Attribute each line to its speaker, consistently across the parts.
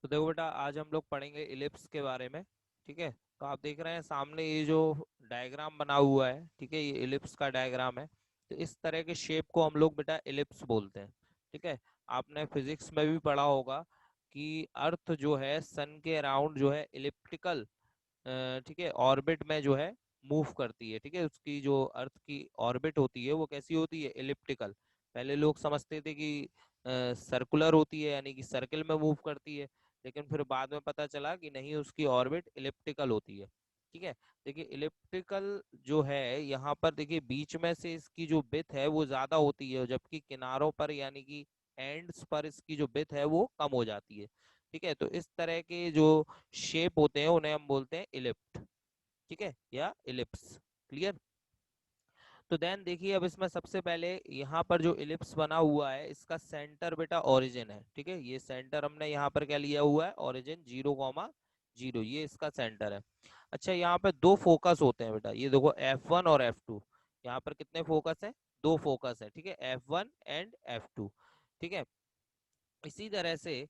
Speaker 1: तो देखो बेटा, आज हम लोग पढ़ेंगे इलिप्स के बारे में। ठीक है। तो आप देख रहे हैं सामने ये जो डायग्राम बना हुआ है, ठीक है, ये इलिप्स का डायग्राम है। तो इस तरह के शेप को हम लोग बेटा इलिप्स बोलते हैं। ठीक है। आपने फिजिक्स में भी पढ़ा होगा कि अर्थ जो है सन के अराउंड जो है इलिप्टिकल, ठीक है, ऑर्बिट में जो है मूव करती है। ठीक है। उसकी जो अर्थ की ऑर्बिट होती है वो कैसी होती है? इलिप्टिकल। पहले लोग समझते थे कि सर्कुलर होती है, यानी कि सर्कल में मूव करती है। लेकिन फिर बाद में पता चला कि नहीं, उसकी ऑर्बिट इलिप्टिकल होती है। ठीक है। देखिए इलिप्टिकल जो है, यहाँ पर देखिए बीच में से इसकी जो विड्थ है वो ज्यादा होती है, जबकि किनारों पर यानी कि एंड्स पर इसकी जो विड्थ है वो कम हो जाती है। ठीक है। तो इस तरह के जो शेप होते हैं उन्हें हम बोलते हैं इलिप्ट। ठीक है, या इलिप्स। क्लियर। तो देन देखिए, अब इसमें सबसे पहले यहाँ पर जो इलिप्स बना हुआ है इसका सेंटर बेटा ओरिजिन है। ठीक है। ये सेंटर हमने यहाँ पर क्या लिया हुआ है? ओरिजिन 0,0, ये इसका सेंटर है। अच्छा, यहाँ पे दो फोकस होते हैं बेटा, ये देखो F1 और F2। यहाँ पर कितने फोकस है? दो फोकस है। ठीक है, F1 एंड F2। ठीक है। इसी तरह से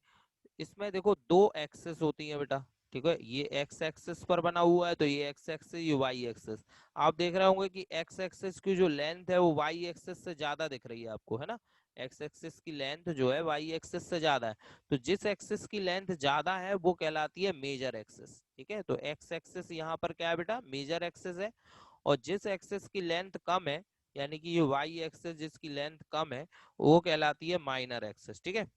Speaker 1: इसमें देखो दो एक्सेस होती है बेटा। ठीक है, ये एक्स एक्सेस पर बना हुआ है, तो ये एक्स एक्सेस, ये वाई एक्सेस। आप देख रहे होंगे कि एक्स एक्सेस की जो लेंथ है वो वाई एक्सेस से ज्यादा दिख रही है आपको, है ना। एक्स एक्सेस की लेंथ जो है वाई एक्सेस से ज्यादा है। तो जिस एक्सेस की लेंथ ज्यादा है वो कहलाती है मेजर एक्सेस। ठीक है। तो एक्स एक्सेस यहाँ पर क्या है बेटा? मेजर एक्सेस है। और जिस एक्सेस की लेंथ कम है, यानी कि ये वाई एक्सेस जिसकी लेंथ कम है, वो कहलाती है माइनर एक्सेस। ठीक है।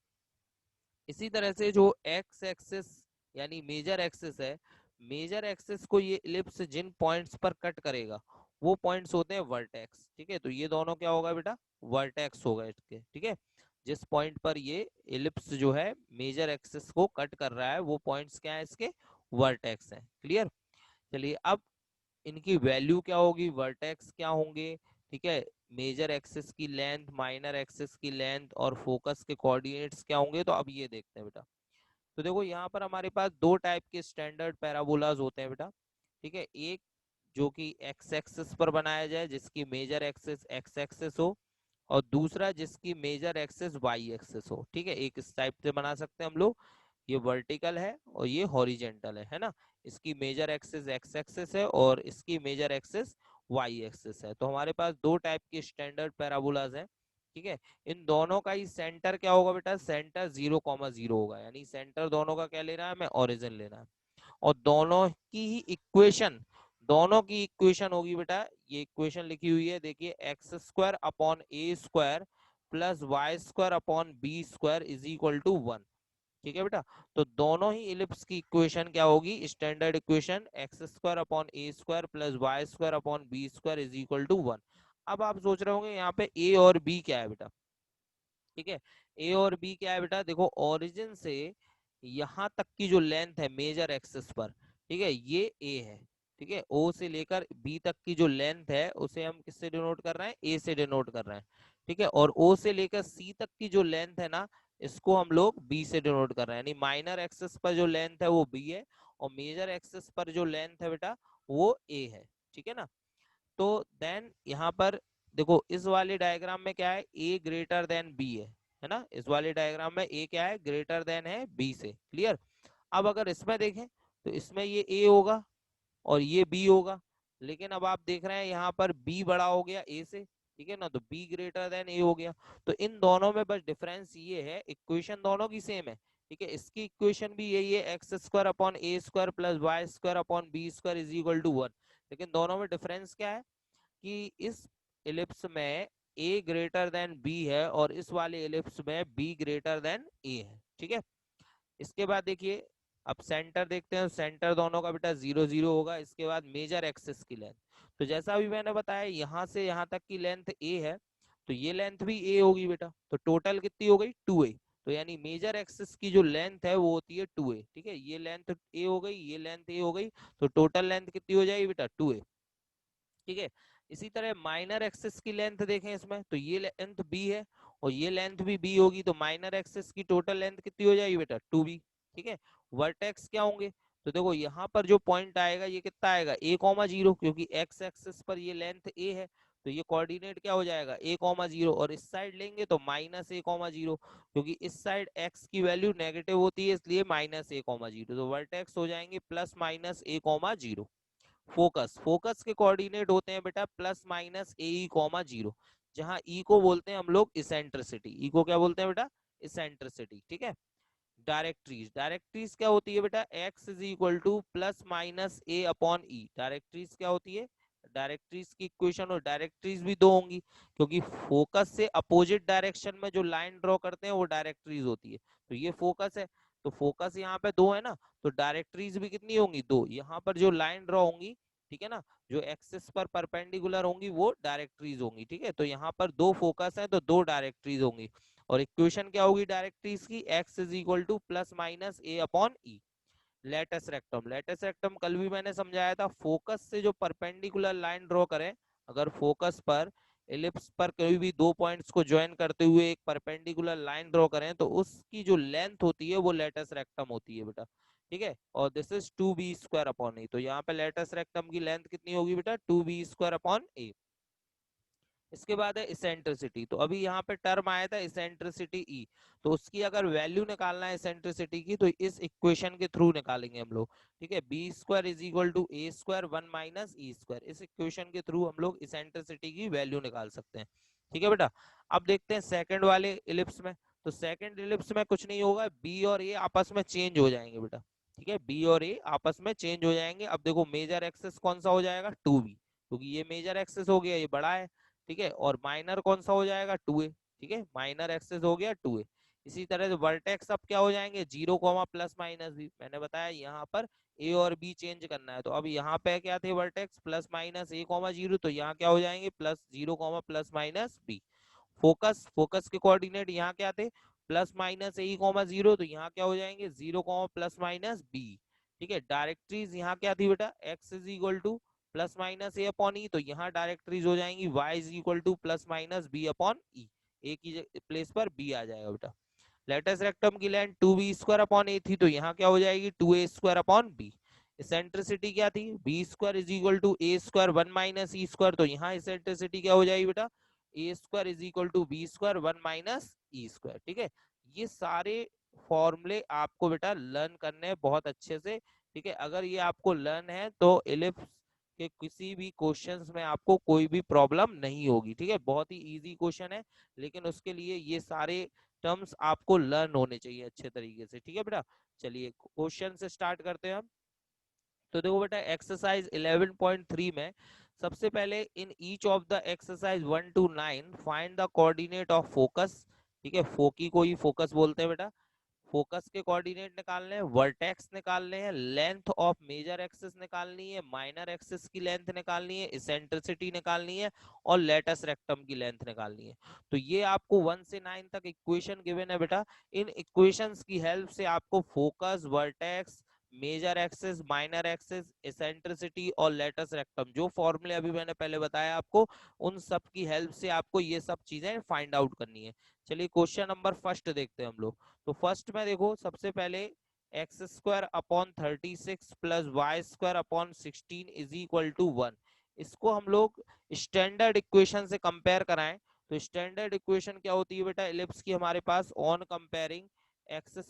Speaker 1: इसी तरह से जो एक्स एक्सिस यानी मेजर एक्सिस है, मेजर एक्सिस को ये इलिप्स जिन पॉइंट्स पर कट करेगा वो पॉइंट्स होते हैं वर्टेक्स। ठीक है। तो ये दोनों क्या होगा बेटा? वर्टेक्स होगा इसके। ठीक है। जिस पॉइंट पर ये इलिप्स जो है मेजर एक्सिस को कट कर रहा है वो पॉइंट्स क्या है इसके? वर्टेक्स हैं। क्लियर। चलिए, अब इनकी वैल्यू क्या होगी? वर्टेक्स क्या होंगे? ठीक है। मेजर एक्सिस की लेंथ, माइनर एक्सिस की लेंथ और फोकस के कोऑर्डिनेट्स क्या होंगे? तो अब ये देखते हैं बेटा। तो देखो यहाँ पर हमारे पास दो टाइप के स्टैंडर्ड पैराबोलाज होते हैं बेटा। ठीक है। एक जो कि एक्स एक्सिस पर बनाया जाए, जिसकी मेजर एक्सिस एक्स एक्सिस हो, और दूसरा जिसकी मेजर एक्सिस वाई एक्सिस हो। ठीक है। एक इस टाइप से बना सकते हैं हम लोग। ये वर्टिकल है और ये हॉरिजेंटल है ना। इसकी मेजर एक्सिस एक्स एक्सिस है और इसकी मेजर एक्सिस वाई एक्सिस है। तो हमारे पास दो टाइप के स्टैंडर्ड पैराबोलाज हैं। ठीक है। इन दोनों का ही सेंटर क्या होगा बेटा? सेंटर 0,0 होगा, यानी सेंटर दोनों का क्या लेना है हमें? ओरिजिन लेना है। और दोनों की इक्वेशन होगी बेटा, ये इक्वेशन लिखी हुई है देखिए, x square upon a square plus y square upon b square is equal to 1। ठीक है बेटा। तो दोनों ही इलिप्स की इक्वेशन क्या होगी? Standard equation x square upon a square plus y square upon b square is equal to 1। अब आप सोच रहे होंगे यहाँ पे ए और बी क्या है बेटा? ठीक है। ए और बी क्या है बेटा? देखो ओरिजिन से यहां तक की जो लेंथ है मेजर एक्सिस पर, ठीक है, ये ए है। ठीक है। ओ से लेकर बी तक की जो लेंथ है उसे हम किससे डिनोट कर रहे हैं? ए से डिनोट कर रहे हैं। ठीक है। और ओ से लेकर सी तक की जो लेंथ है ना, इसको हम लोग बी से डिनोट कर रहे हैं। यानी माइनर एक्सिस पर जो लेंथ है वो बी है, और मेजर एक्सिस पर जो लेंथ है बेटा वो ए है। ठीक है ना। तो देन यहाँ पर देखो, इस वाले डायग्राम में क्या है? ए ग्रेटर देन बी है ना। इस वाले डायग्राम में ए क्या है? ग्रेटर देन है बी से। क्लियर। अब अगर इसमें देखें तो इसमें ये ए होगा और ये बी होगा। लेकिन अब आप देख रहे हैं यहाँ पर बी बड़ा हो गया ए से। ठीक है ना। तो बी ग्रेटर देन ए हो गया। तो इन दोनों में बस डिफरेंस ये है, इक्वेशन दोनों की सेम है। ठीक है। इसकी इक्वेशन भी यही है, x square upon a square plus y square upon b square is equal to 1। लेकिन दोनों में डिफरेंस क्या है? कि इस इलिप्स में ए ग्रेटर देन बी है और इस वाले इलिप्स में बी ग्रेटर देन ए है। ठीक है। इसके बाद देखिए, अब सेंटर देखते हैं। सेंटर दोनों का बेटा 0,0 होगा। इसके बाद मेजर एक्सिस की लेंथ, तो जैसा अभी मैंने बताया यहां से यहां तक की लेंथ ए है, तो ये लेंथ भी ए होगी बेटा। तो टोटल कितनी हो गई? 2a। तो यानी मेजर एक्सिस की जो लेंथ है वो होती है 2a। ठीक है। ये लेंथ ए हो गई, ये लेंथ ए हो गई, तो टोटल लेंथ कितनी हो जाएगी बेटा? 2a। ठीक है। इसी तरह माइनर एक्सिस की लेंथ देखें इसमें, तो ये लेंथ बी है और ये लेंथ भी बी होगी, तो माइनर एक्सिस की टोटल लेंथ कितनी हो जाएगी बेटा? 2b। ठीक है। वर्टेक्स क्या होंगे? तो देखो यहाँ पर जो पॉइंट आएगा ये कितना आएगा? a,0, क्योंकि एक्स एक्सिस पर ये लेंथ a है, तो ये कोऑर्डिनेट क्या हो जाएगा a,0, और इस साइड लेंगे तो -a,0, क्योंकि इस साइड x की वैल्यू नेगेटिव होती है इसलिए -a,0, तो वर्टेक्स हो जाएंगे +-a,0। फोकस फोकस के कोऑर्डिनेट होते हैं बेटा +-a,0, जहां e को बोलते हैं हम लोग इसेंट्रिसिटी। ई को क्या बोलते हैं बेटा इसेंट्रिसिटी, ठीक है। डायरेक्ट्रीज डायरेक्ट्रीज क्या होती है बेटा x is equal to +-a/e। Directrices क्या होती है, डायरेक्ट्रीज की इक्वेशन, और डायरेक्ट्रीज भी दो होंगी क्योंकि फोकस से अपोजिट डायरेक्शन में जो लाइन ड्रॉ करते हैं वो डायरेक्ट्रीज होती है। तो ये फोकस है, तो फोकस यहाँ पे दो है ना, तो डायरेक्ट्रीज भी कितनी होंगी दो। यहाँ पर जो लाइन ड्रॉ होंगी, ठीक है ना, जो एक्सिस पर परपेंडिकुलर होंगी वो डायरेक्ट्रीज होंगी, ठीक है। तो यहाँ पर दो फोकस है तो दो डायरेक्ट्रीज होंगी, और इक्वेशन क्या होगी डायरेक्ट्रीज की x is equal to +-a/e। Latus rectum, latus rectum कल भी मैंने समझाया था, फोकस से जो परपेंडिकुलर लाइन ड्रॉ करें, अगर फोकस पर एलिप्स पर कोई भी दो पॉइंट्स को ज्वाइन करते हुए एक परपेंडिकुलर लाइन ड्रॉ करें तो उसकी जो लेंथ होती है वो लेटस रेक्टम होती है बेटा, ठीक है। और दिस इज 2b² / a। तो यहाँ पे लेटस रेक्टम की लेंथ कितनी होगी बेटा 2b² / a। इसके बाद है इसेंट्रिसिटी। तो अभी यहाँ पे टर्म आया था इसेंट्रिसिटी ई, तो उसकी अगर वैल्यू निकालना है इसेंट्रिसिटी की तो इस इक्वेशन के थ्रू निकालेंगे हम लोग, ठीक है। b² is equal to a² 1 - e²। इस इक्वेशन के थ्रू हम लोग इसेंट्रिसिटी की वैल्यू निकाल सकते हैं, ठीक है बेटा। अब देखते हैं सेकंड वाले इलिप्स में। तो सेकंड इलिप्स में कुछ नहीं होगा, बी और ए आपस में चेंज हो जाएंगे बेटा, ठीक है। बी और ए आपस में चेंज हो जाएंगे। अब देखो मेजर एक्सेस कौन सा हो जाएगा 2b, क्योंकि ये मेजर एक्सेस हो गया, ये बड़ा है, ठीक है। और माइनर कौन सा हो जाएगा 2a, ठीक है, माइनर एक्सेस हो गया 2a। इसी तरह से वर्टेक्स अब क्या हो जाएंगे 0, +-b। मैंने बताया यहाँ पर a और b चेंज करना है, तो अब यहाँ पे क्या थे वर्टेक्स +-a,0, तो यहाँ क्या हो जाएंगे +0, +-b। फोकस फोकस के कोऑर्डिनेट यहाँ क्या थे +-a,0, तो यहाँ क्या हो जाएंगे 0, +-b, ठीक है। डायरेक्ट्रीज यहाँ क्या थी बेटा x is equal to +-a/e, तो यहाँ डायरेक्ट्रीज हो जाएंगी y is equal to +-b/e। A की प्लेस पर b आ जाएगा बेटा। लेटस रेक्टम की लेंथ 2b² / a थी, तो यहाँ क्या हो जाएगी 2a² / b। इसेंट्रिसिटी क्या थी b² is equal to a² 1 - e², तो यहाँ इसेंट्रिसिटी क्या हो जाएगी बेटा a² is equal to b² 1 - e², ठीक है। ये सारे फॉर्मूले आपको बेटा लर्न करने हैं बहुत अच्छे से, ठीक है। अगर ये आपको लर्न है तो इलिप्स के किसी भी क्वेश्चंस में आपको कोई भी प्रॉब्लम नहीं होगी, ठीक है। बहुत ही इजी क्वेश्चन है, लेकिन उसके लिए ये सारे टर्म्स आपको लर्न होने चाहिए अच्छे तरीके से, ठीक है बेटा। चलिए क्वेश्चन से स्टार्ट करते हैं हम। तो देखो बेटा एक्सरसाइज 11.3 में सबसे पहले in each of the exercise 1 to 9 find the coordinate of focus, ठीक है। फोकी को ही फोकस बोलते हैं बेटा। फोकस के कोऑर्डिनेट निकालने हैं, वर्टेक्स निकालने हैं, लेंथ ऑफ मेजर एक्सिस निकालनी है, माइनर एक्सिस की लेंथ निकालनी है, इसेंट्रिसिटी निकालनी है, और लेटस रेक्टम की लेंथ निकालनी है। तो ये आपको 1 से 9 तक इक्वेशन गिवन है बेटा। इन इक्वेशंस की हेल्प से आपको focus, vertex, major axis, minor axis, eccentricity और लेटस रेक्टम, जो फॉर्मूले अभी मैंने पहले बताया आपको, उन सब की हेल्प से आपको ये सब चीजें फाइंड आउट करनी है। चलिए क्वेश्चन नंबर फर्स्ट देखते हैं हम लोग। तो फर्स्ट में देखो सबसे पहले x² / 36 + y² / 16 is equal to 1। इसको हम लोग स्टैंडर्ड इक्वेशन से कंपेयर कराएं, तो स्टैंडर्ड इक्वेशन क्या होती है बेटा इलिप्स की हमारे पास, on comparing x² /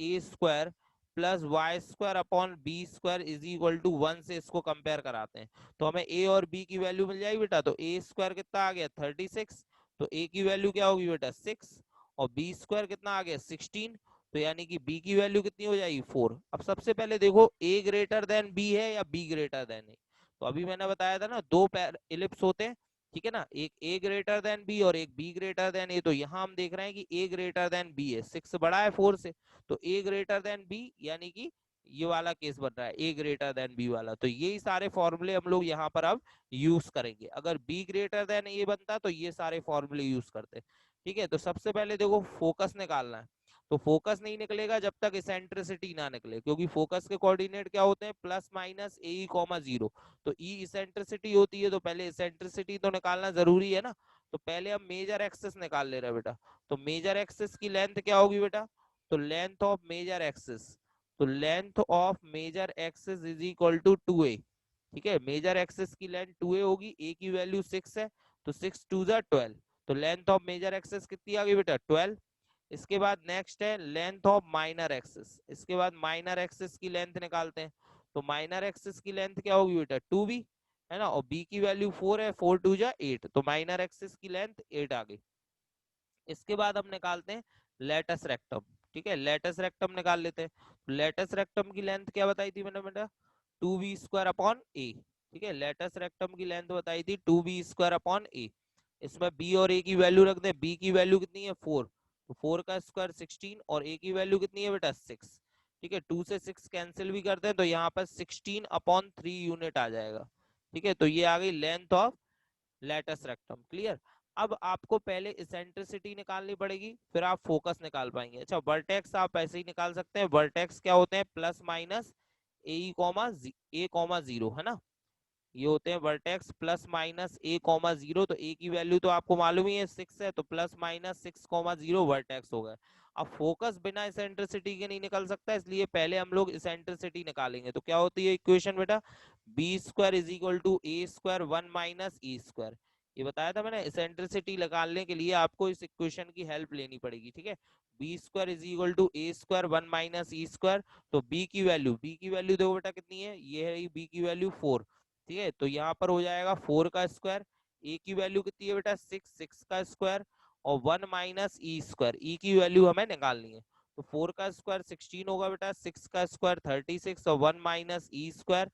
Speaker 1: a² + y² / b² is equal to 1 से इसको कंपेयर कराते हैं, तो हमें a और b की वैल्यू मिल जाएगी बेटा। तो a² कितना आ गया 36, तो a की वैल्यू क्या होगी बेटा 6, और b² कितना आ गया 16, तो यानी कि b की वैल्यू कितनी हो जाएगी 4। अब सबसे पहले देखो a ग्रेटर देन b है या b ग्रेटर देन है, तो अभी मैंने बताया था ना दो इलिप्स होते हैं, ठीक है ना, एक a ग्रेटर देन b और एक b ग्रेटर देन a। तो यहाँ हम देख रहे हैं कि a ग्रेटर देन b है, 6 बड़ा है 4 से, तो a ग्रेटर देन b यानी कि ये वाला केस बन रहा है a ग्रेटर देन b वाला। तो यही सारे फॉर्मूले हम लोग यहाँ पर अब यूज करेंगे। अगर b ग्रेटर देन a बनता तो ये सारे फॉर्मूले यूज करते, ठीक है। तो सबसे पहले देखो फोकस निकालना है, तो फोकस नहीं निकलेगा जब तक इसेंट्रिसिटी ना निकले, क्योंकि फोकस के कोऑर्डिनेट क्या होते हैं +-a,0। तो ई इसेंट्रिसिटी होती है, तो पहले इसेंट्रिसिटी तो निकालना जरूरी है ना। तो पहले हम मेजर एक्सिस निकाल ले रहे हैं बेटा। तो मेजर एक्सिस की लेंथ क्या होगी बेटा, तो लेंथ ऑफ मेजर एक्सिस, तो length of major axis is equal to 2a, ठीक है, मेजर एक्सिस की लेंथ 2a होगी, a की वैल्यू 6 है, तो 6 2 जा 12, तो लेंथ ऑफ मेजर एक्सिस कितनी आ गई बेटा 12। इसके बाद नेक्स्ट है लेंथ ऑफ माइनर एक्सिस, इसके बाद माइनर एक्सिस की लेंथ निकालते हैं, तो माइनर एक्सिस की लेंथ क्या होगी बेटा 2b, है ना, और b की वैल्यू 4 है, 4 2 जा 8, तो माइनर एक्सिस की लेंथ 8 आ गई। इसके बाद हम निकालते हैं लेटस रेक्टम, ठीक है, लेटस रेक्टम निकाल लेते हैं। लेटस रेक्टम की लेंथ क्या बताई थी मैंने बेटा 2b² अपॉन ए, ठीक है, लेटस रेक्टम की लेंथ बताई थी 2b² अपॉन ए। इसमें b और a की वैल्यू रख दे, b की वैल्यू कितनी है 4, तो 4 का स्क्वायर 16, और a की वैल्यू कितनी है बेटा 6, ठीक है, 2 से 6 कैंसिल भी करते हैं तो यहाँ पर 16/3 यूनिट आ जाएगा, ठीक है, तो ये आ गई length of latus rectum. Clear. अब आपको पहले इसेंट्रिसिटी निकालनी पड़ेगी, फिर आप फोकस निकाल पाएंगे। अच्छा, वर्टेक्स आप ऐसे ही निकाल सकते हैं, वर्टेक्स क्या होते हैं प्लस माइनस a,0, है ना, ये होते हैं वर्टेक्स प्लस माइनस a,0, तो a की वैल्यू तो आपको मालूम ही है 6 है, तो प्लस माइनस 6,0 वर्टेक्स हो गए। अब फोकस बिना इसेंट्रिसिटी के नहीं निकल सकता, इसलिए पहले हम लोग इसेंट्रिसिटी निकालेंगे। तो क्या होती है इक्वेशन बेटा b² is equal to a² 1 minus e², ये बताया था मैंने, इसेंट्रिसिटी निकालने के लिए आपको इस इक्वेशन की हेल्प लेनी पड़ेगी, ठीक है, b² is equal to a² 1 minus e², तो b की वैल्यू देखो बेटा कितनी है, ये है b की वैल्यू 4, ठीक है, तो यहाँ पर हो जाएगा 4 का स्क्वायर, ए की वैल्यू कितनी है बेटा 6, 6 का स्क्वायर, और 1 माइनस ई² ई की वैल्यू हमें निकालनी है, तो 4 का स्क्वायर 16 होगा बेटा, 6 का स्क्वायर 36, और 1 माइनस ई²,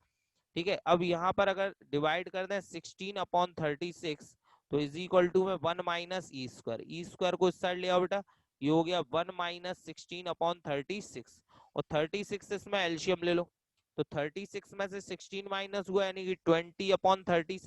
Speaker 1: ठीक है। अब यहाँ पर अगर डिवाइड कर दें 16/36, तो इज इक्वल टू में 1 माइनस ई² को इस साइड ले आओ बेटा, ये हो गया 1 माइनस 16/36, और 36 इसमें एलसीएम ले लो, तो 36 में से 16 माइनस हुआ यानी कि 20/36,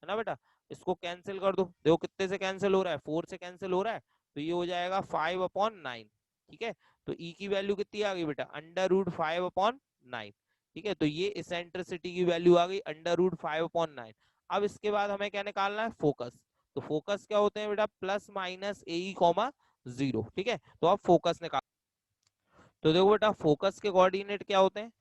Speaker 1: है ना बेटा, इसको कैंसिल कर दो, देखो कितने से कैंसिल हो रहा है 4 से कैंसिल हो रहा है, तो ये हो जाएगा 5/9, ठीक है, तो ई की वैल्यू कितनी आ गई बेटा √5/9, ठीक है, तो ये इसेंट्रिसिटी की वैल्यू आ गई √5/9। अब इसके बाद हमें क्या निकालना है फोकस, तो फोकस क्या होते हैं बेटा प्लस माइनस a,0, ठीक है, तो अब फोकस निकाल, तो देखो बेटा फोकस के कोऑर्डिनेट क्या होते हैं,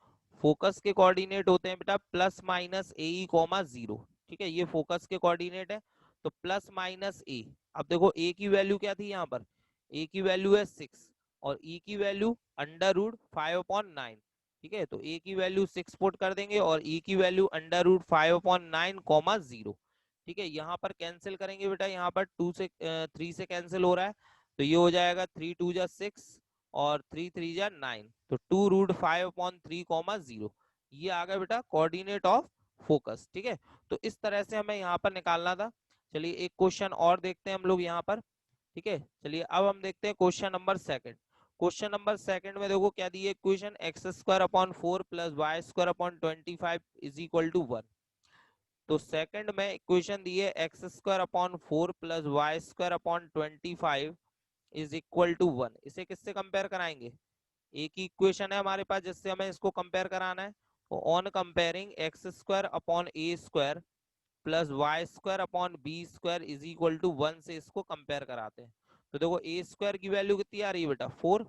Speaker 1: फोकस के कोऑर्डिनेट होते हैं बेटा प्लस माइनस a,0, ठीक है, ये फोकस के कोऑर्डिनेट है, तो प्लस माइनस a, अब देखो a की वैल्यू क्या थी यहाँ पर, a की वैल्यू है 6, और e की वैल्यू √5/9, ठीक है, तो a की वैल्यू 6 पुट कर देंगे, और e की वैल्यू √5/9, 0, ठीक है, यहाँ पर कैंसिल करेंगे बेटा, यहाँ पर 2 से 3 से कैंसिल हो रहा है, तो ये हो जाएगा 3 2 जा 6, और 3 3 जा 9, तो 2√5/3, 0, ये आ गया बेटा कोऑर्डिनेट ऑफ फोकस, ठीक है, तो इस तरह से हमें यहाँ पर निकालना था। चलिए एक क्वेश्चन और देखते हैं हम लोग यहाँ पर, ठीक है, चलिए अब हम देखते हैं question number second. Question number second में देखो क्या दी है equation x² upon 4 plus y² upon 25 is equal to 1, तो सेकंड में इक्वेशन दी है x² upon 4 plus y² upon 25 is equal to 1, इसे किससे कंपेयर कराएंगे, एक ही इक्वेशन है हमारे पास जिससे हमें इसको कंपेयर कराना है, तो on comparing x² upon a² plus y² upon b² is equal to 1 से इसको कंपेयर कराते हैं। तो देखो a² की वैल्यू कितनी आ रही है बेटा 4,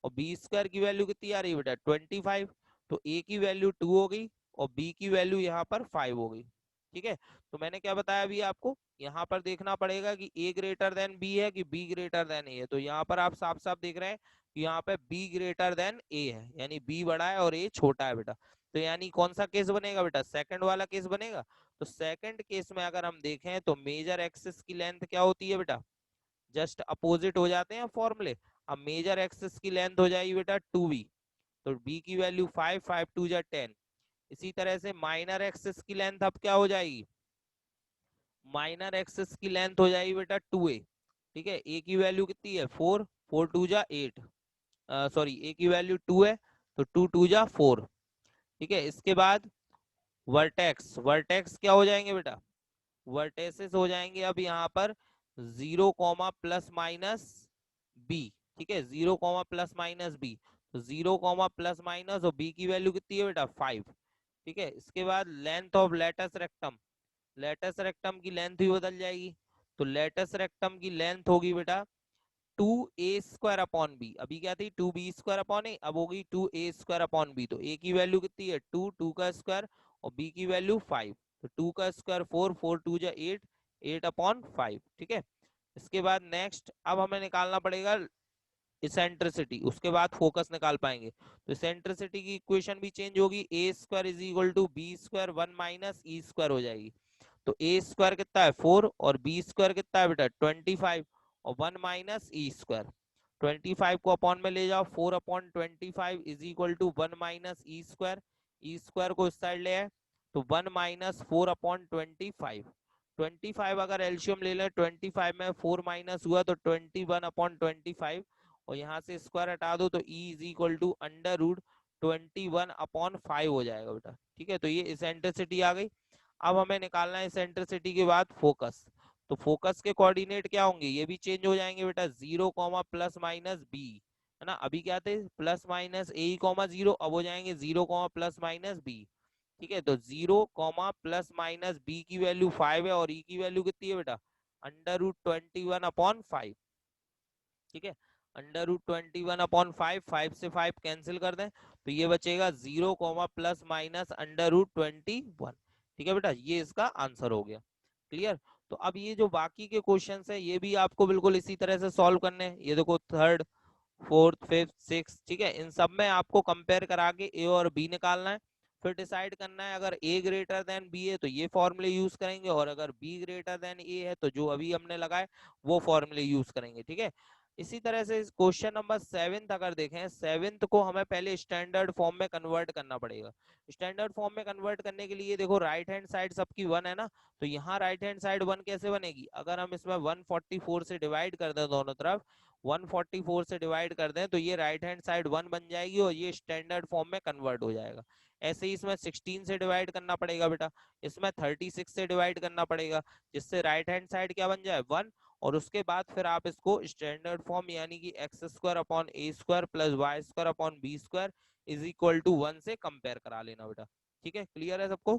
Speaker 1: और b² की वैल्यू कितनी आ रही है बेटा 25, तो a की वैल्यू 2 हो गई, और b की वैल्यू यहाँ पर 5 हो गई, ठीक है, तो मैंने क्या बताया अभी आपको, यहाँ पर देखना पड़ेगा कि a ग्रेटर देन b है कि b ग्रेटर देन a है, तो यहाँ पर आप साफ साफ देख रहे हैं कि यहाँ पे b ग्रेटर देन a है, यानी b बड़ा है और a छोटा है बेटा, तो यानी कौन सा केस बनेगा बेटा सेकंड वाला केस बनेगा। तो सेकंड केस में अगर हम देखें तो मेजर एक्सिस की लेंथ क्या होती है बेटा, जस्ट अपोजिट हो जाते हैं फॉर्मूले, अब मेजर एक्सिस की लेंथ हो जाएगी बेटा 2b, तो b की वैल्यू 5, 5 2 जा 10, इसी तरह से माइनर एक्सिस की लेंथ अब क्या हो जाएगी, माइनर एक्सिस की लेंथ हो जाएगी बेटा 2a, ठीक है, a की वैल्यू कितनी है 4, 4 2 जा 8, सॉरी a की वैल्यू 2 है, तो 2 2 जा 4, ठीक है, इसके बाद वर्टेक्स, वर्टेक्स क्या हो जाएंगे बेटा वर्टेसेस हो जाएंगे अब यहाँ पर 0, प्लस माइनस बी, ठीक है, 0, प्लस माइनस बी, तो 0, प्लस माइनस, और बी की वैल्यू कितनी है बेटा 5, ठीक है, इसके बाद length of latus rectum, latus rectum की लेंथ भी बदल जाएगी, तो लेटस रेक्टम की लेंथ होगी बेटा 2a² अपॉन b, अभी क्या थी 2b² अपॉन a, अब होगी 2a² अपॉन b, तो a की वैल्यू कितनी है 2, 2 का स्क्वायर, और b की वैल्यू 5, तो 2 का स्क्वायर 4, 4 2 जा 8, 8/5, ठीक है। इसके बाद नेक्स्ट अब हमें निकालना पड़ेगा इसेंट्रिसिटी, उसके बाद फोकस निकाल पाएंगे। तो इसेंट्रिसिटी की इक्वेशन भी चेंज होगी, a square is equal to b square 1 minus e square हो जाएगी। तो ए स्क्वायर कितना है 4 और बी स्क्वायर कितना है बेटा 25 और 1 माइनस ई स्क्वायर। 25 को अपॉन में ले जाओ, 4/25 is equal to 1 minus e square, e square को इस साइड ले आए तो 1 माइनस 4/25। 25 अगर एलसीएम ले लें 25 में 4 माइनस हुआ तो 21/25 और यहाँ से स्क्वायर हटा दो तो e is equal to under root 21/5 हो जाएगा बेटा, ठीक है। तो ये इसेंट्रिसिटी आ गई। अब हमें निकालना है इसेंट्रिसिटी के बाद फोकस। तो फोकस के कोऑर्डिनेट क्या होंगे, ये भी चेंज हो जाएंगे बेटा, 0 प्लस माइनस बी, है ना। अभी क्या थे प्लस माइनस ए कॉमा 0, अब हो जाएंगे 0 प्लस माइनस बी, ठीक है। तो 0 प्लस माइनस बी की वैल्यू 5 है और ई की वैल्यू कितनी है बेटा अंडर रूट 21/5, ठीक है। अंडर रूट 21/5, 5 से 5 कैंसिल कर दें तो ये बचेगा 0 प्लस माइनस अंडर रूट 21, ठीक है बेटा, ये इसका आंसर हो गया। क्लियर। तो अब ये जो बाकी के क्वेश्चंस है ये भी आपको बिल्कुल इसी तरह से सॉल्व करने हैं। ये देखो थर्ड, फोर्थ, फिफ्थ, सिक्स, ठीक है, इन सब में आपको कंपेयर करा के ए और बी निकालना है। फिर डिसाइड करना है अगर ए ग्रेटर देन बी है तो ये फॉर्मूले यूज करेंगे और अगर बी ग्रेटर देन ए है तो जो अभी हमने लगाए वो फॉर्मूले यूज करेंगे, ठीक है। इसी तरह से क्वेश्चन नंबर 7 अगर देखें, 7 को हमें पहले स्टैंडर्ड फॉर्म में कन्वर्ट करना पड़ेगा। स्टैंडर्ड फॉर्म में कन्वर्ट करने के लिए देखो राइट हैंड साइड सबकी 1 है ना, तो यहाँ राइट हैंड साइड 1 कैसे बनेगी, अगर हम इसमें 144 से डिवाइड कर दें दोनों तरफ, 144 से डिवाइड कर दें तो ये राइट हैंड साइड 1 बन जाएगी और ये स्टैंडर्ड फॉर्म में कन्वर्ट हो जाएगा। ऐसे ही इसमें 16 से डिवाइड करना पड़ेगा बेटा, इसमें 36 से डिवाइड करना पड़ेगा, जिससे राइट हैंड साइड क्या बन जाए 1, और उसके बाद फिर आप इसको स्टैंडर्ड फॉर्म यानी कि x square upon a square plus y square upon b square is equal to 1 से कंपेयर करा लेना बेटा, ठीक है। क्लियर है सबको।